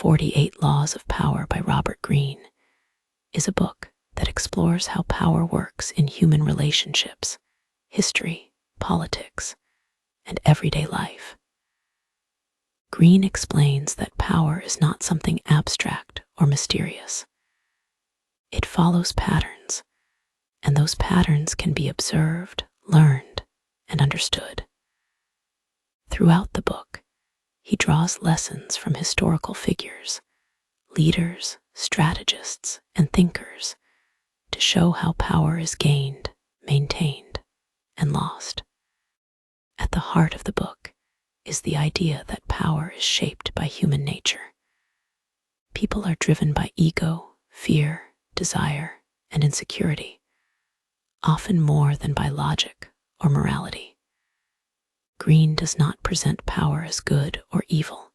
48 Laws of Power by Robert Greene is a book that explores how power works in human relationships, history, politics, and everyday life. Greene explains that power is not something abstract or mysterious. It follows patterns, and those patterns can be observed, learned, and understood. Throughout the book, he draws lessons from historical figures, leaders, strategists, and thinkers to show how power is gained, maintained, and lost. At the heart of the book is the idea that power is shaped by human nature. People are driven by ego, fear, desire, and insecurity, often more than by logic or morality. Greene does not present power as good or evil.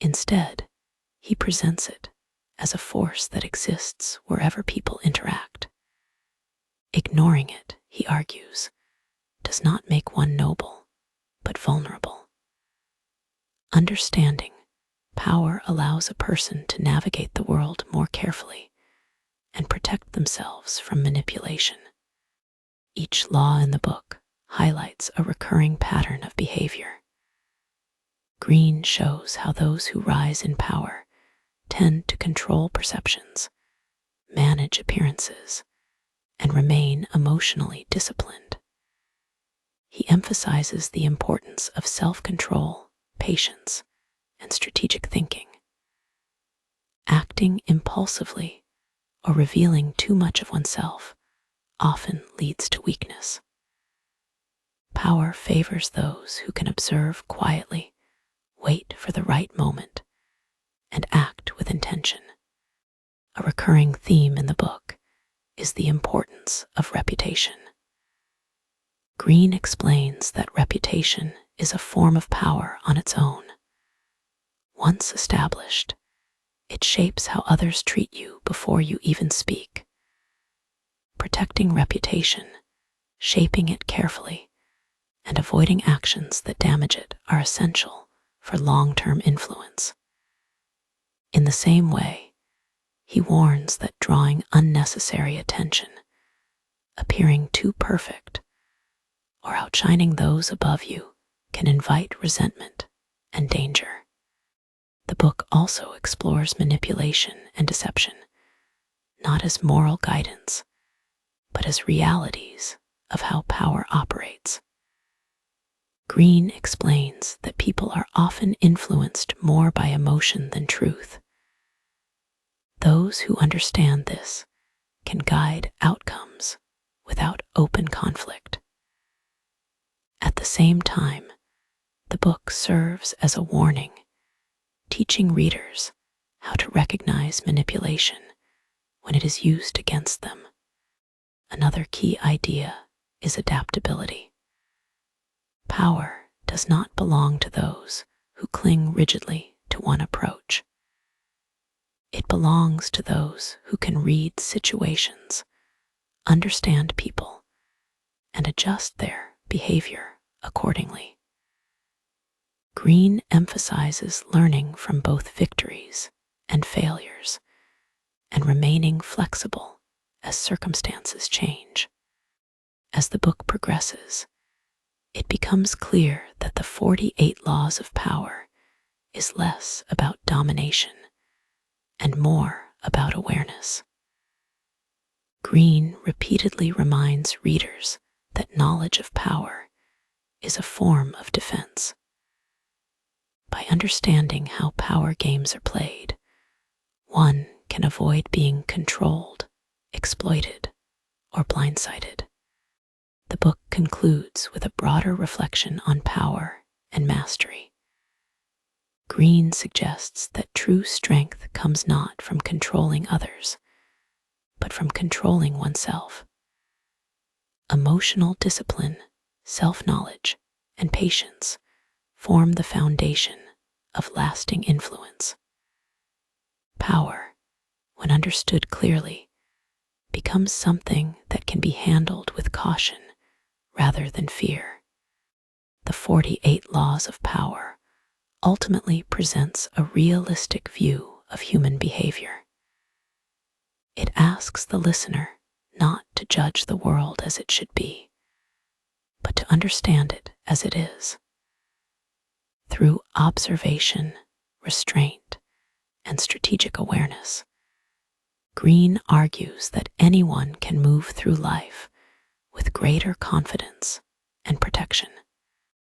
Instead, he presents it as a force that exists wherever people interact. Ignoring it, he argues, does not make one noble, but vulnerable. Understanding power allows a person to navigate the world more carefully and protect themselves from manipulation. Each law in the book highlights a recurring pattern of behavior. Greene shows how those who rise in power tend to control perceptions, manage appearances, and remain emotionally disciplined. He emphasizes the importance of self-control, patience, and strategic thinking. Acting impulsively or revealing too much of oneself often leads to weakness. Power favors those who can observe quietly, wait for the right moment, and act with intention. A recurring theme in the book is the importance of reputation. Greene explains that reputation is a form of power on its own. Once established, it shapes how others treat you before you even speak. Protecting reputation, shaping it carefully, and avoiding actions that damage it are essential for long-term influence. In the same way, he warns that drawing unnecessary attention, appearing too perfect, or outshining those above you can invite resentment and danger. The book also explores manipulation and deception, not as moral guidance, but as realities of how power operates. Greene explains that people are often influenced more by emotion than truth. Those who understand this can guide outcomes without open conflict. At the same time, the book serves as a warning, teaching readers how to recognize manipulation when it is used against them. Another key idea is adaptability. Power does not belong to those who cling rigidly to one approach. It belongs to those who can read situations, understand people, and adjust their behavior accordingly. Greene emphasizes learning from both victories and failures and remaining flexible as circumstances change. As the book progresses, it becomes clear that the 48 Laws of Power is less about domination and more about awareness. Greene repeatedly reminds readers that knowledge of power is a form of defense. By understanding how power games are played, one can avoid being controlled, exploited, or blindsided. The book concludes with a broader reflection on power and mastery. Greene suggests that true strength comes not from controlling others, but from controlling oneself. Emotional discipline, self-knowledge, and patience form the foundation of lasting influence. Power, when understood clearly, becomes something that can be handled with caution rather than fear. The 48 Laws of Power ultimately presents a realistic view of human behavior. It asks the listener not to judge the world as it should be, but to understand it as it is. Through observation, restraint, and strategic awareness, Greene argues that anyone can move through life with greater confidence and protection.